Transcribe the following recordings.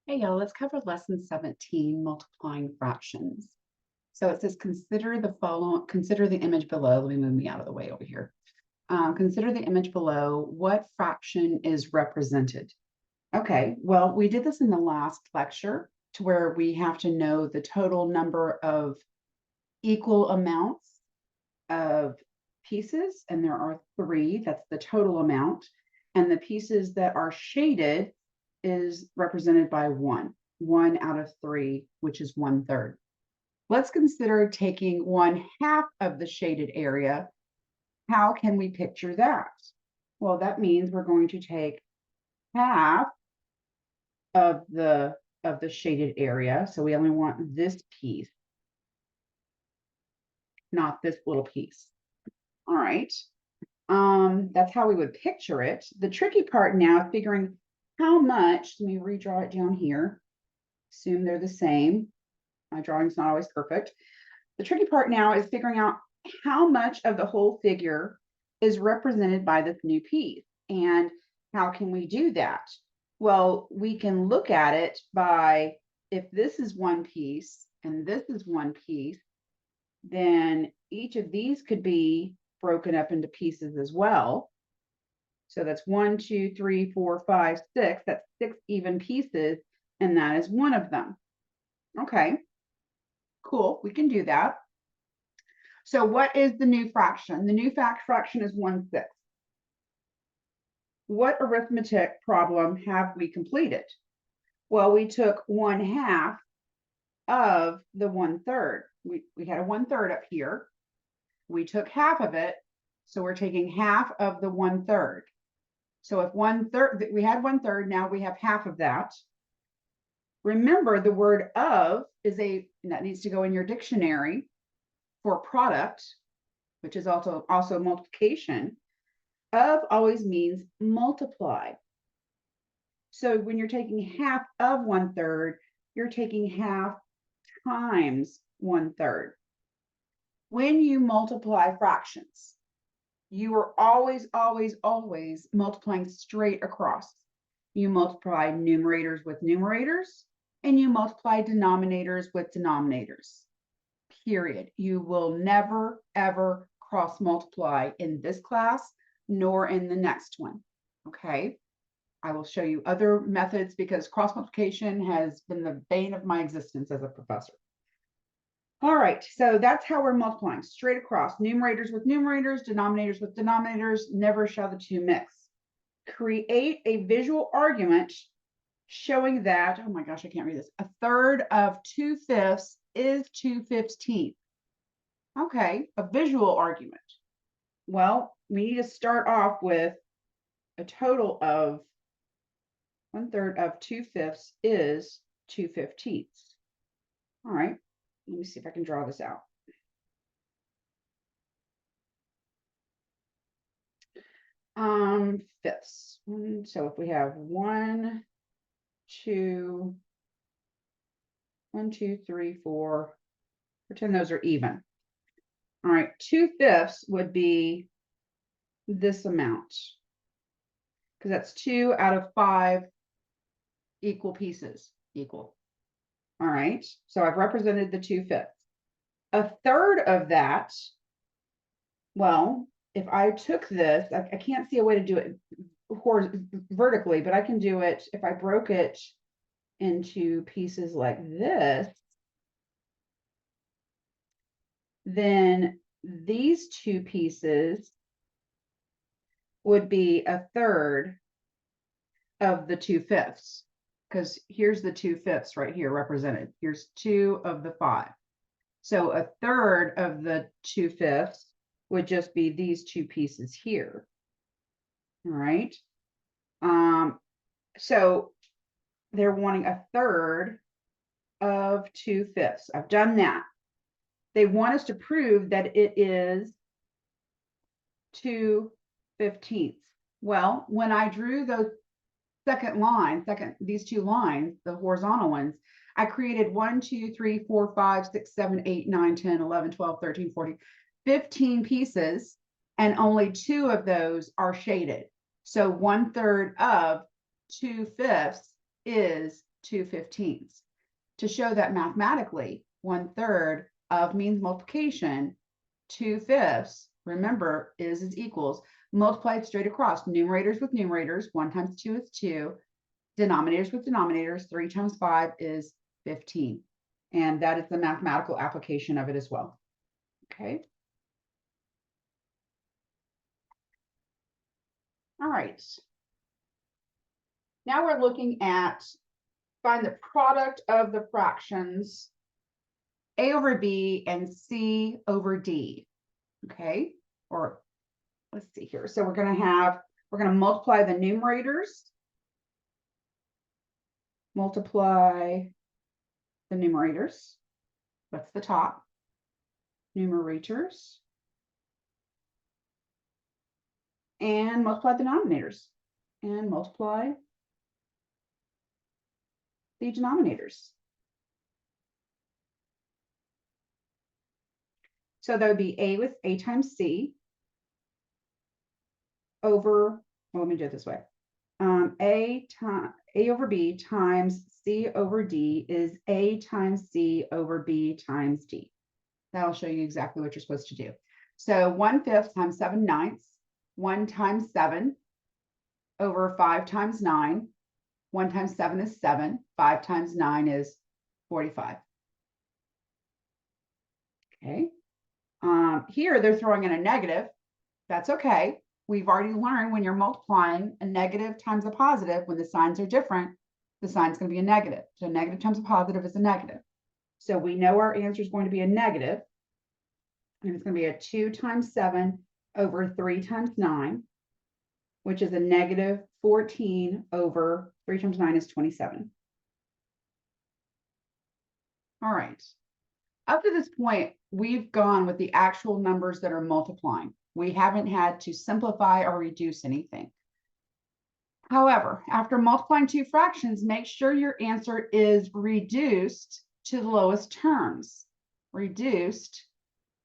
Hey, y'all, let's cover lesson 17, multiplying fractions. So it says, consider the image below. Let me move me out of the way over here. Consider the image below. What fraction is represented? Okay, well, we did this in the last lecture to where we have to know the total number of equal amounts of pieces, and there are three. That's the total amount. And the pieces that are shaded is represented by one out of three, which is 1/3. Let's consider taking 1/2 of the shaded area. How can we picture that? Well, that means we're going to take half of the shaded area. So we only want this piece, not this little piece. All right. That's how we would picture it. The tricky part now is figuring how much. Let me redraw it down here. Assume they're the same. My drawing's not always perfect. The tricky part now is figuring out how much of the whole figure is represented by this new piece. And how can we do that? Well, we can look at it by, if this is one piece and this is one piece, then each of these could be broken up into pieces as well. So that's 1, 2, 3, 4, 5, 6. That's 6 even pieces, and that is one of them. Okay, cool. We can do that. So what is the new fraction? The new fraction is 1/6. What arithmetic problem have we completed? Well, we took 1/2 of the 1/3. We had a 1/3 up here. We took half of it, so we're taking half of the 1/3. So if 1/3, we had 1/3, now we have half of that. Remember, the word of is that needs to go in your dictionary for product, which is also multiplication. Of always means multiply. So when you're taking half of 1/3, you're taking half times 1/3. When you multiply fractions, you are always, always, always multiplying straight across. You multiply numerators with numerators, and you multiply denominators with denominators. Period. You will never, ever cross multiply in this class, nor in the next one. Okay. I will show you other methods because cross multiplication has been the bane of my existence as a professor. All right, so that's how we're multiplying straight across, numerators with numerators, denominators with denominators, never shall the two mix. Create a visual argument showing that, oh my gosh, I can't read this, 1/3 of 2/5 is 2/15. Okay, a visual argument. Well, we need to start off with a total of 1/3 of 2/5 is 2/15. All right, let me see if I can draw this out. Fifths. So if we have 1, 2, 1, 2, 3, 4, pretend those are even. All right, 2/5 would be this amount because that's 2 out of 5 equal pieces, equal. All right, so I've represented the 2/5. 1/3 of that, well, if I took this, I can't see a way to do it vertically, but I can do it if I broke it into pieces like this, then these two pieces would be 1/3 of the 2/5, because here's the 2/5 right here represented. Here's 2 of the 5. So 1/3 of the 2/5 would just be these two pieces here. All right. So they're wanting 1/3 of 2/5. I've done that. They want us to prove that it is 2/15. Well, when I drew those these two lines, the horizontal ones, I created 1, 2, 3, 4, 5, 6, 7, 8, 9, 10, 11, 12, 13, 14, 15 pieces, and only 2 of those are shaded. So 1/3 of 2/5 is 2/15. To show that mathematically, 1/3 of means multiplication, 2/5, remember, is equals, multiplied straight across, numerators with numerators, 1 times 2 is 2, denominators with denominators, 3 times 5 is 15. And that is the mathematical application of it as well. Okay. All right. Now we're looking at find the product of the fractions A over B and C over D. Okay. Or let's see here. So we're going to multiply the numerators. Multiply the numerators. That's the top. Numerators. And multiply the denominators. And multiply the denominators. So that would be A with A times C over, well, let me do it this way. A over B times C over D is A times C over B times D. That'll show you exactly what you're supposed to do. So 1/5 times 7/9, 1 times 7 over 5 times 9. 1 times 7 is 7. 5 times 9 is 45. Okay. Here they're throwing in a negative. That's okay. We've already learned when you're multiplying a negative times a positive, when the signs are different, the sign's going to be a negative. So negative times a positive is a negative. So we know our answer is going to be a negative. And it's going to be a 2 times 7 over 3 times 9, which is a negative 14 over 3 times 9 is 27. All right. Up to this point, we've gone with the actual numbers that are multiplying. We haven't had to simplify or reduce anything. However, after multiplying two fractions, make sure your answer is reduced to the lowest terms. Reduced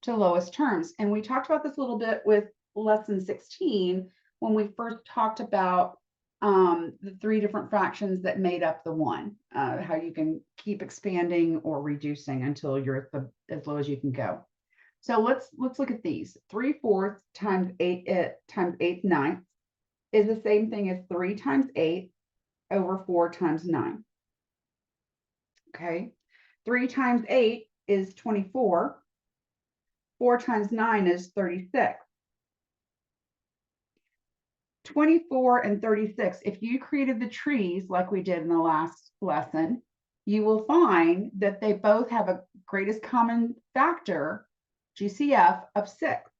to lowest terms. And we talked about this a little bit with lesson 16 when we first talked about the 3 different fractions that made up the one, how you can keep expanding or reducing until you're at as low as you can go. So let's look at these. 3/4 times 8 times 8/9 is the same thing as 3 times 8 over 4 times 9. Okay, 3 times 8 is 24. 4 times 9 is 36. 24 and 36, if you created the trees like we did in the last lesson, you will find that they both have a greatest common factor, GCF, of 6.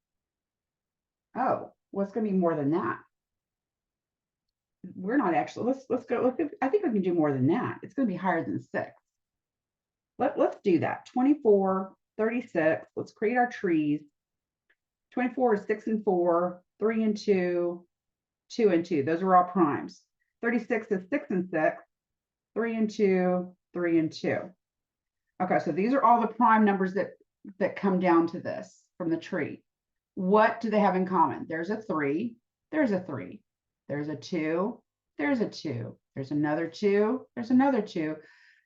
Oh, what's going to be more than that? We're not actually, let's go, I think we can do more than that. It's going to be higher than 6. Let's do that. 24, 36, let's create our trees. 24 is 6 and 4, 3 and 2, 2 and 2. Those are all primes. 36 is 6 and 6, 3 and 2, 3 and 2. Okay, so these are all the prime numbers that come down to this from the tree. What do they have in common? There's a 3, there's a 3, there's a 2, there's a 2, there's another 2, there's another 2.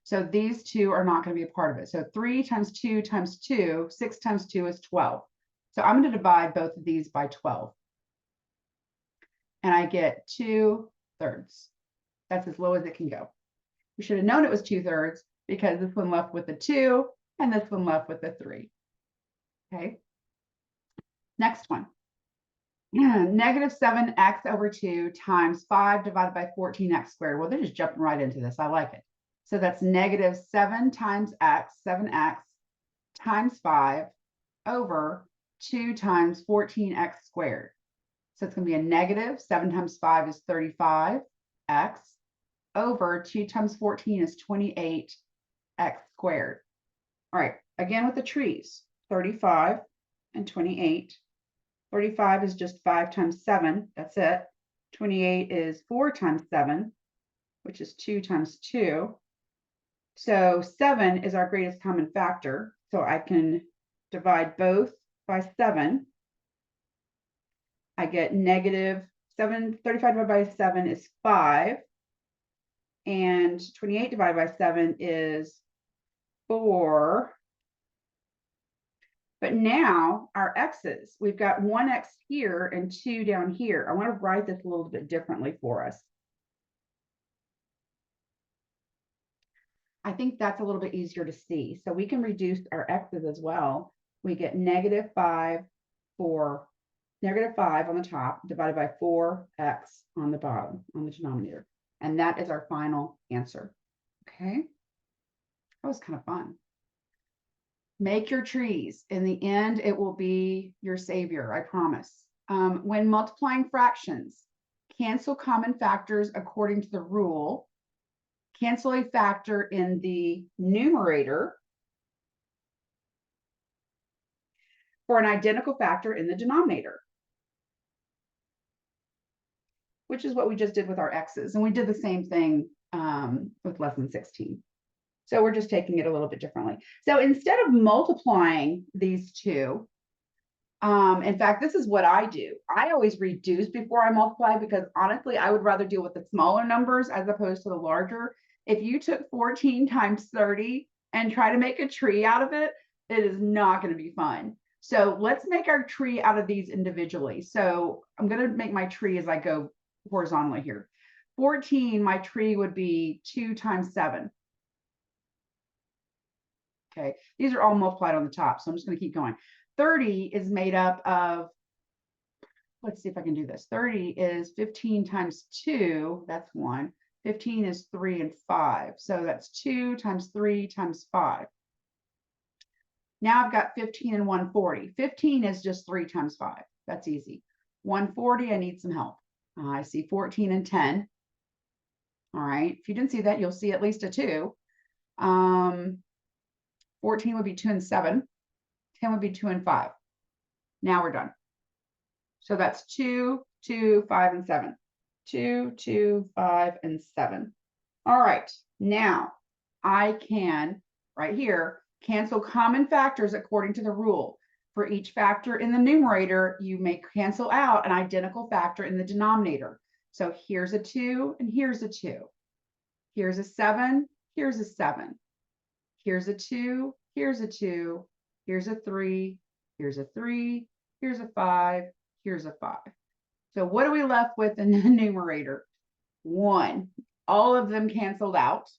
So these 2 are not going to be a part of it. So 3 times 2 times 2, 6 times 2 is 12. So I'm going to divide both of these by 12. And I get 2/3. That's as low as it can go. We should have known it was 2/3 because this one left with the 2 and this one left with the 3. Okay. Next one. Negative 7x over 2 times 5 divided by 14x squared. Well, they're just jumping right into this. I like it. So that's negative 7 times x, 7x, times 5 over 2 times 14x squared. So it's going to be a negative 7 times 5 is 35x over 2 times 14 is 28x squared. All right, again with the trees, 35 and 28. 35 is just 5 times 7, that's it. 28 is 4 times 7, which is 2 times 2. So 7 is our greatest common factor. So I can divide both by 7. I get negative 7, 35 divided by 7 is 5. And 28 divided by 7 is 4. But now our x's, we've got 1x here and 2 down here. I want to write this a little bit differently for us. I think that's a little bit easier to see. So we can reduce our x's as well. We get -5 on the top divided by 4x on the bottom, on the denominator. And that is our final answer. Okay. That was kind of fun. Make your trees. In the end, it will be your savior, I promise. When multiplying fractions, cancel common factors according to the rule. Cancel a factor in the numerator for an identical factor in the denominator, which is what we just did with our x's. And we did the same thing with lesson 16. So we're just taking it a little bit differently. So instead of multiplying these two, in fact, this is what I do. I always reduce before I multiply because honestly, I would rather deal with the smaller numbers as opposed to the larger. If you took 14 times 30 and try to make a tree out of it, it is not going to be fun. So let's make our tree out of these individually. So I'm going to make my tree as I go horizontally here. 14, my tree would be 2 times 7. Okay, these are all multiplied on the top, so I'm just going to keep going. 30 is made up of, let's see if I can do this. 30 is 15 times 2, that's 1. 15 is 3 and 5, so that's 2 times 3 times 5. Now I've got 15 and 140. 15 is just 3 times 5. That's easy. 140, I need some help. I see 14 and 10. All right, if you didn't see that, you'll see at least a 2. 14 would be 2 and 7. 10 would be 2 and 5. Now we're done. So that's 2, 2, 5, and 7. 2, 2, 5, and 7. All right. Now I can, right here, cancel common factors according to the rule. For each factor in the numerator, you may cancel out an identical factor in the denominator. So here's a 2 and here's a 2. Here's a 7, here's a 7. Here's a 2, here's a 2. Here's a 3, here's a 3, here's a 5, here's a 5. So what are we left with in the numerator? 1. All of them canceled out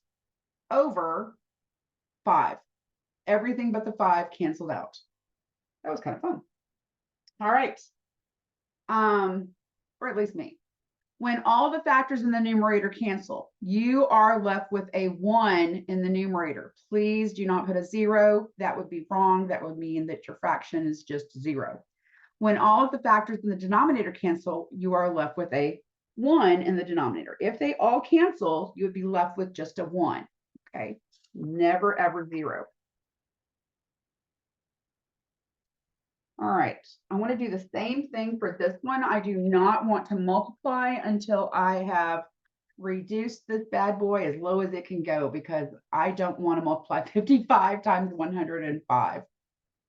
over 5. Everything but the 5 canceled out. That was kind of fun. All right. Or at least me. When all the factors in the numerator cancel, you are left with a 1 in the numerator. Please do not put a 0. That would be wrong. That would mean that your fraction is just 0. When all of the factors in the denominator cancel, you are left with a 1 in the denominator. If they all cancel, you would be left with just a 1. Okay, never ever 0. All right, I want to do the same thing for this one. I do not want to multiply until I have reduced this bad boy as low as it can go because I don't want to multiply 55 times 105.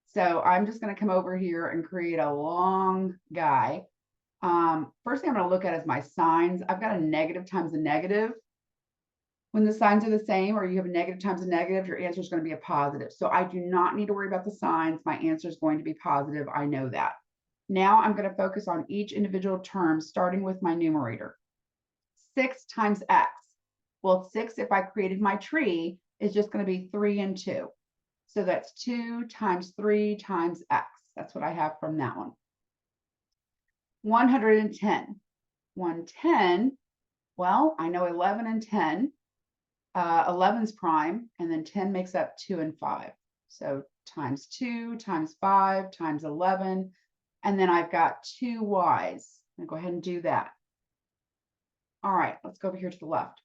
So I'm just going to come over here and create a long guy. First thing I'm going to look at is my signs. I've got a negative times a negative. When the signs are the same or you have a negative times a negative, your answer is going to be a positive. So I do not need to worry about the signs. My answer is going to be positive. I know that. Now I'm going to focus on each individual term, starting with my numerator. 6 times x. Well, 6, if I created my tree, is just going to be 3 and 2. So that's 2 times 3 times x. That's what I have from that one. 110. 110, well, I know 11 and 10. 11's prime, and then 10 makes up 2 and 5. So times 2 times 5 times 11. And then I've got 2 y's. I'm going to go ahead and do that. All right, let's go over here to the left.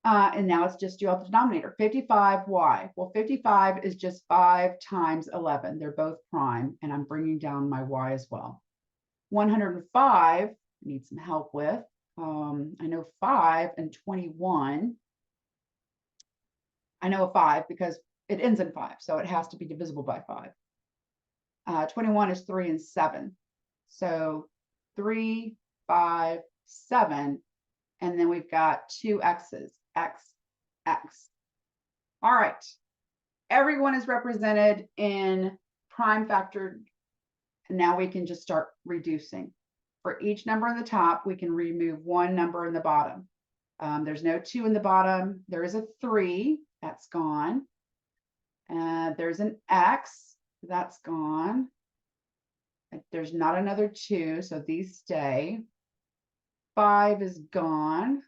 And now let's just do out the denominator, 55y. Well, 55 is just 5 times 11. They're both prime, and I'm bringing down my y as well. 105, I need some help with. I know 5 and 21. I know a 5 because it ends in 5, so it has to be divisible by 5. 21 is 3 and 7. So 3, 5, 7. And then we've got two x's, x, x. All right. Everyone is represented in prime factor. And now we can just start reducing. For each number on the top, we can remove one number in the bottom. There's no 2 in the bottom. There is a 3. That's gone. There's an x. That's gone. There's not another 2, so these stay. 5 is gone.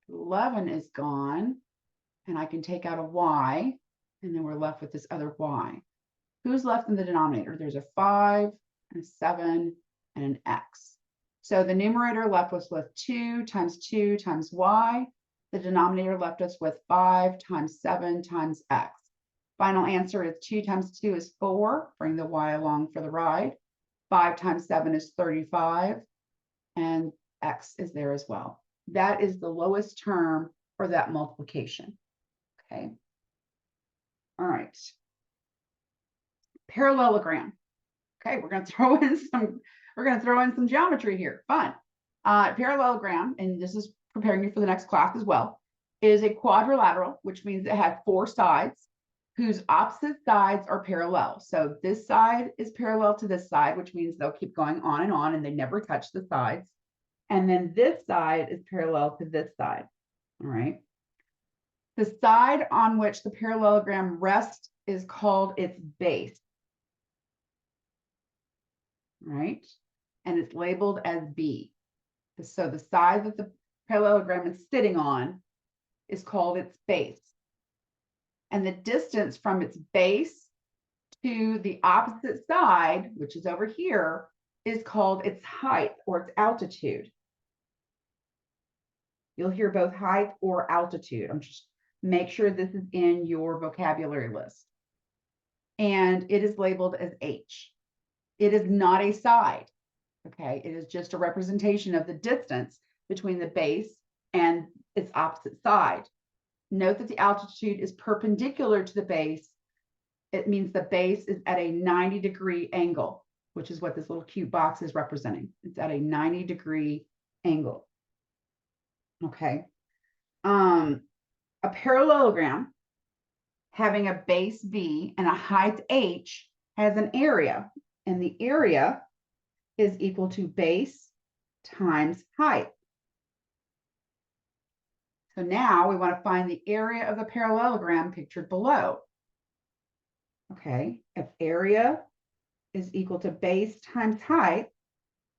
11 is gone. And I can take out a y, and then we're left with this other y. Who's left in the denominator? There's a 5, and a 7, and an x. So the numerator left us with 2 times y. The denominator left us with 5 times 7 times x. Final answer is 2 times 2 is 4. Bring the y along for the ride. 5 times 7 is 35. And x is there as well. That is the lowest term for that multiplication. Okay. All right. Parallelogram. Okay, we're going to throw in some geometry here. Fun. Parallelogram, and this is preparing you for the next class as well, is a quadrilateral, which means it has 4 sides whose opposite sides are parallel. So this side is parallel to this side, which means they'll keep going on and they never touch the sides. And then this side is parallel to this side. All right. The side on which the parallelogram rests is called its base. Right? And it's labeled as B. So the side that the parallelogram is sitting on is called its base. And the distance from its base to the opposite side, which is over here, is called its height or its altitude. You'll hear both height or altitude. I'm just make sure this is in your vocabulary list. And it is labeled as H. It is not a side. Okay, it is just a representation of the distance between the base and its opposite side. Note that the altitude is perpendicular to the base. It means the base is at a 90-degree angle, which is what this little cute box is representing. It's at a 90-degree angle. Okay. A parallelogram having a base B and a height H has an area, and the area is equal to base times height. So now we want to find the area of the parallelogram pictured below. Okay, if area is equal to base times height,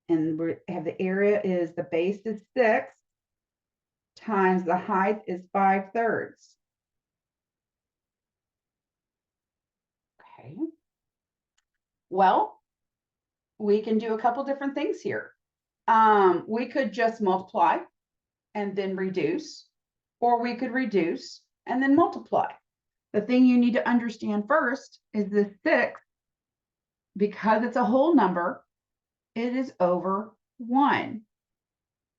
and we have the area is the base is 6 times the height is 5/3. Okay. Well, we can do a couple different things here. We could just multiply and then reduce, or we could reduce and then multiply. The thing you need to understand first is this 6, because it's a whole number, it is over 1.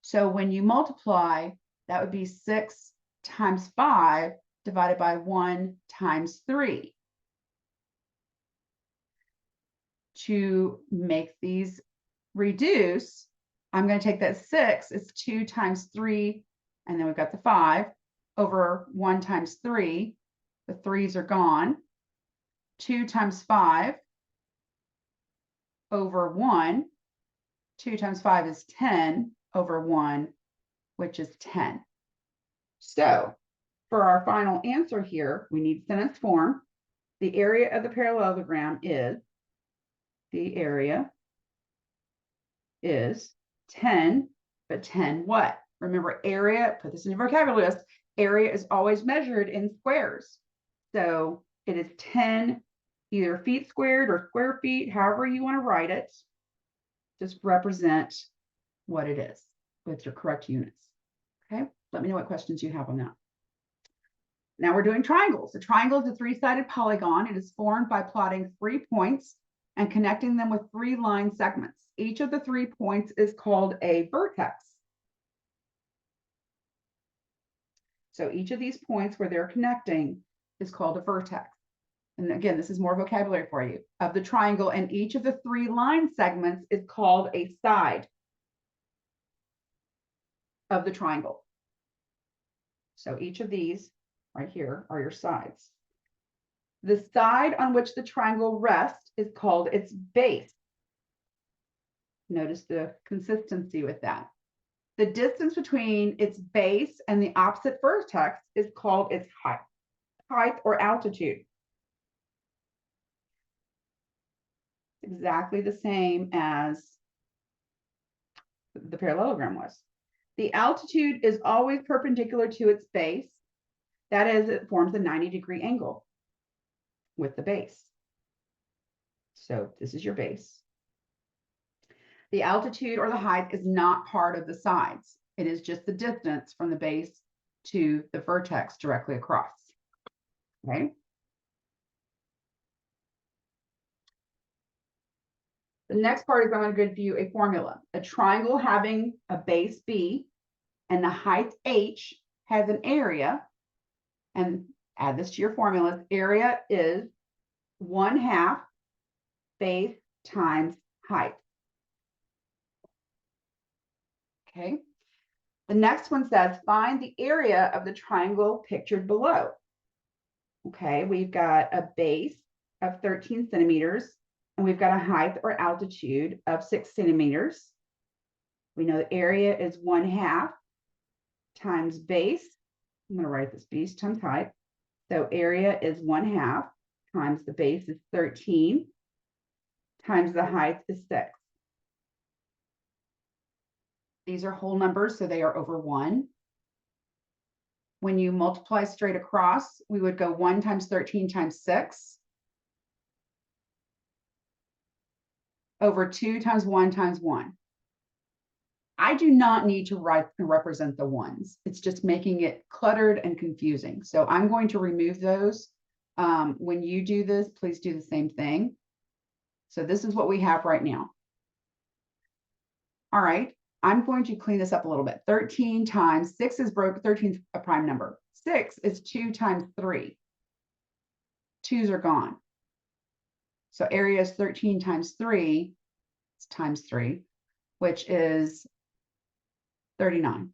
So when you multiply, that would be 6 times 5 divided by 1 times 3. To make these reduce, I'm going to take that 6, it's 2 times 3, and then we've got the 5 over 1 times 3. The 3's are gone. 2 times 5 over 1. 2 times 5 is 10 over 1, which is 10. So for our final answer here, we need sentence form. The area of the parallelogram is, the area is 10, but 10 what? Remember, area, put this in your vocabulary list, area is always measured in squares. So it is 10 either feet squared or square feet, however you want to write it. Just represent what it is with your correct units. Okay, let me know what questions you have on that. Now we're doing triangles. A triangle is a 3-sided polygon. It is formed by plotting 3 points and connecting them with 3 line segments. Each of the 3 points is called a vertex. So each of these points where they're connecting is called a vertex. And again, this is more vocabulary for you, of the triangle, and each of the 3 line segments is called a side of the triangle. So each of these right here are your sides. The side on which the triangle rests is called its base. Notice the consistency with that. The distance between its base and the opposite vertex is called its height or altitude. Exactly the same as the parallelogram was. The altitude is always perpendicular to its base. That is, it forms a 90-degree angle with the base. So this is your base. The altitude or the height is not part of the sides. It is just the distance from the base to the vertex directly across. Okay. The next part is I'm going to give you a formula. A triangle having a base B and the height H has an area, and add this to your formulas. Area is 1/2 base times height. Okay. The next one says, find the area of the triangle pictured below. Okay, we've got a base of 13 centimeters, and we've got a height or altitude of 6 centimeters. We know the area is 1/2 times base. I'm going to write this base times height. So area is 1/2 times the base is 13 times the height is 6. These are whole numbers, so they are over 1. When you multiply straight across, we would go 1 times 13 times 6 over 2 times 1 times 1. I do not need to represent the ones. It's just making it cluttered and confusing. So I'm going to remove those. When you do this, please do the same thing. So this is what we have right now. All right, I'm going to clean this up a little bit. 13 times 6 is broken. 13 is a prime number. 6 is 2 times 3. 2's are gone. So area is 13 times 3. It's times 3, which is 39.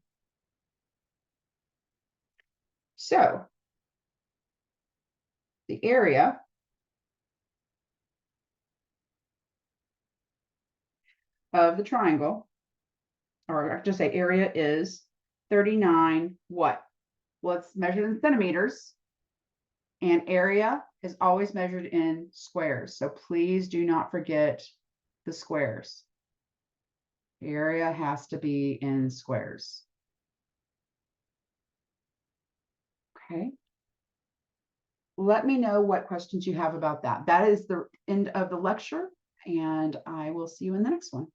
So the area of the triangle, or I have to say area, is 39 what? Well, it's measured in centimeters, and area is always measured in squares. So please do not forget the squares. The area has to be in squares. Okay. Let me know what questions you have about that. That is the end of the lecture, and I will see you in the next one.